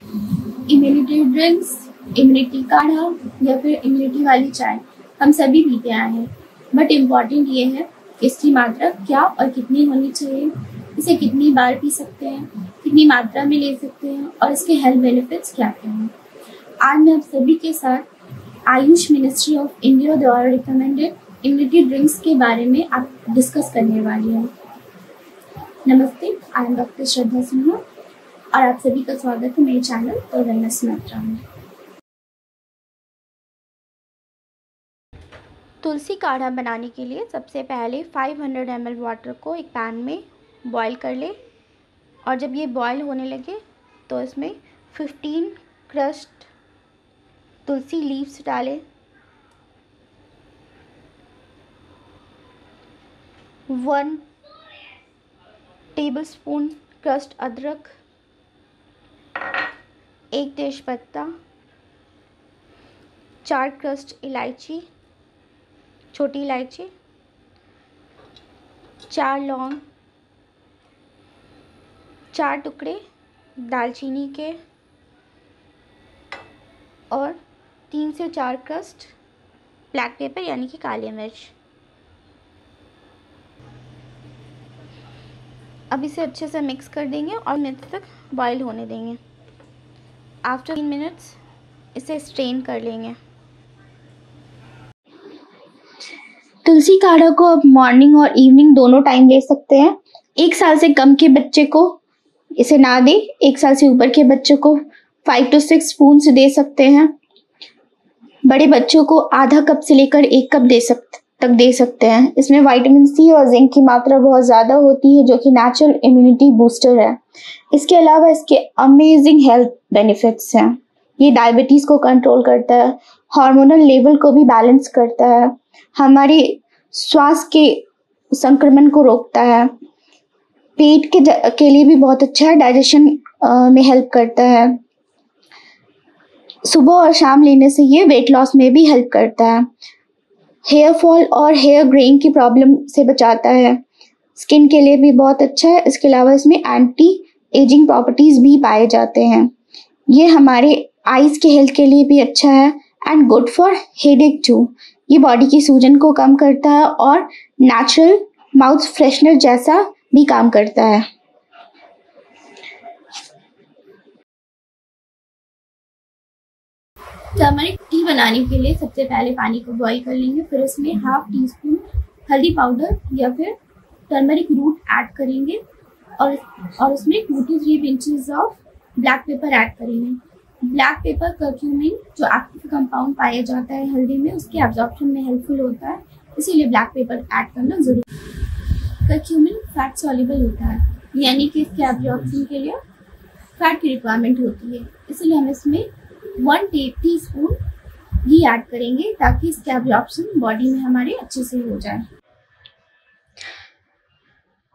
Immunity drinks, immunity काढ़ा या फिर इम्यूनिटी वाली चाय हम सभी पीते आए हैं, बट इम्पॉर्टेंट ये है कि इसकी मात्रा क्या और कितनी होनी चाहिए, इसे कितनी बार पी सकते हैं, कितनी मात्रा में ले सकते हैं और इसके हेल्थ बेनिफिट्स क्या क्या हैं। आज मैं आप सभी के साथ आयुष मिनिस्ट्री ऑफ इंडिया द्वारा रिकमेंडेड इम्यूनिटी ड्रिंक्स के बारे में आप डिस्कस करने वाली हूँ। नमस्ते, आई एम डॉक्टर श्रद्धा सिन्हा और आप सभी का स्वागत है मेरे चैनल द वेलनेस मात्रा में। तुलसी काढ़ा बनाने के लिए सबसे पहले 500 ml वाटर को एक पैन में बॉईल कर ले और जब ये बॉईल होने लगे तो इसमें 15 क्रश्ड तुलसी लीव्स डालें, 1 टेबलस्पून क्रश्ड अदरक, 1 तेजपत्ता, 4 क्रश्ड इलायची, छोटी इलायची, 4 लौंग, 4 टुकड़े दालचीनी के और 3 से 4 क्रस्ट ब्लैक पेपर यानी कि काली मिर्च। अब इसे अच्छे से मिक्स कर देंगे और मिनट तक बॉईल होने देंगे। आफ्टर 3 मिनट्स इसे स्ट्रेन कर लेंगे। तुलसी काढ़ा को आप मॉर्निंग और इवनिंग दोनों टाइम ले सकते हैं। 1 साल से कम के बच्चे को इसे ना दें, 1 साल से ऊपर के बच्चे को 5 to 6 स्पून से दे सकते हैं। बड़े बच्चों को आधा कप से लेकर 1 कप तक दे सकते हैं। इसमें विटामिन सी और जिंक की मात्रा बहुत ज़्यादा होती है जो कि नेचुरल इम्यूनिटी बूस्टर है। इसके अलावा इसके अमेजिंग हेल्थ बेनिफिट्स हैं। ये डायबिटीज़ को कंट्रोल करता है, हार्मोनल लेवल को भी बैलेंस करता है, हमारे श्वास के संक्रमण को रोकता है, पेट के लिए भी बहुत अच्छा है, डाइजेशन में हेल्प करता है। सुबह और शाम लेने से ये वेट लॉस में भी हेल्प करता है। हेयर फॉल और हेयर ग्रेइंग की प्रॉब्लम से बचाता है, स्किन के लिए भी बहुत अच्छा है। इसके अलावा इसमें एंटी एजिंग प्रॉपर्टीज़ भी पाए जाते हैं। ये हमारे आइज़ के हेल्थ के लिए भी अच्छा है and good for headache too. ये बॉडी की सूजन को कम करता है और नेचुरल माउथ फ्रेशनर जैसा भी काम करता है। टर्मरिक टी बनाने के लिए सबसे पहले पानी को बॉईल कर लेंगे, फिर उसमें ½ टीस्पून हल्दी पाउडर या फिर टर्मरिक रूट ऐड करेंगे और उसमें 2 to 3 pinches of black pepper add करेंगे। ब्लैक पेपर कर्क्यूमिन जो एक्टिव कंपाउंड पाया जाता है हल्दी में, उसके एब्जॉर्प्शन में हेल्पफुल होता है, इसीलिए ब्लैक पेपर ऐड करना जरूरी है। कर्क्यूमिन फैट सॉल्युबल होता है, यानी कि इसके एब्जॉर्प्शन के लिए फैट की रिक्वायरमेंट होती है, इसलिए हम इसमें 1 टीस्पून घी ऐड करेंगे ताकि इसके एब्जॉर्प्शन बॉडी में हमारे अच्छे से हो जाए।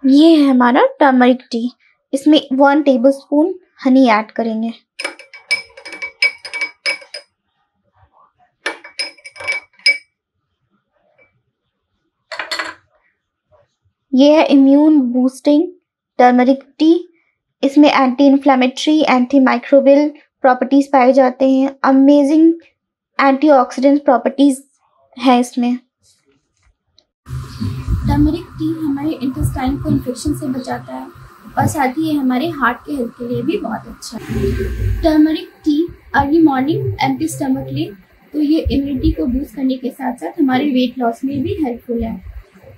ये है हमारा टर्मरिक टी। इसमें 1 टेबलस्पून हनी ऐड करेंगे। ये है इम्यून बूस्टिंग टर्मरिक टी। इसमें anti inflammatory, anti microbial properties पाए जाते हैं। अमेजिंग एंटीऑक्सीडेंट प्रॉपर्टीज़ हैं इसमें। टर्मरिक टी हमारे इंटेस्टाइन को इन्फेक्शन से बचाता है और साथ ही ये हमारे हार्ट के हेल्थ के लिए भी बहुत अच्छा है। Turmeric tea early morning empty stomach ले तो ये इम्यूनिटी को बूस्ट करने के साथ साथ हमारे वेट लॉस में भी हेल्पफुल है।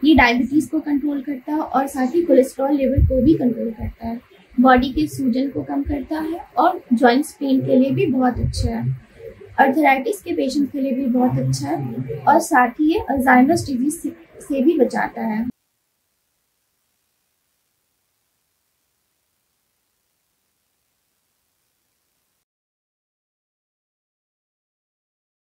ये डायबिटीज़ को कंट्रोल करता है और साथ ही कोलेस्ट्रॉल लेवल को भी कंट्रोल करता है, बॉडी के सूजन को कम करता है और जॉइंट्स पेन के लिए भी बहुत अच्छा है। अर्थराइटिस के पेशेंट के लिए भी बहुत अच्छा है और साथ ही ये अल्जाइमर्स डिजीज से भी बचाता है।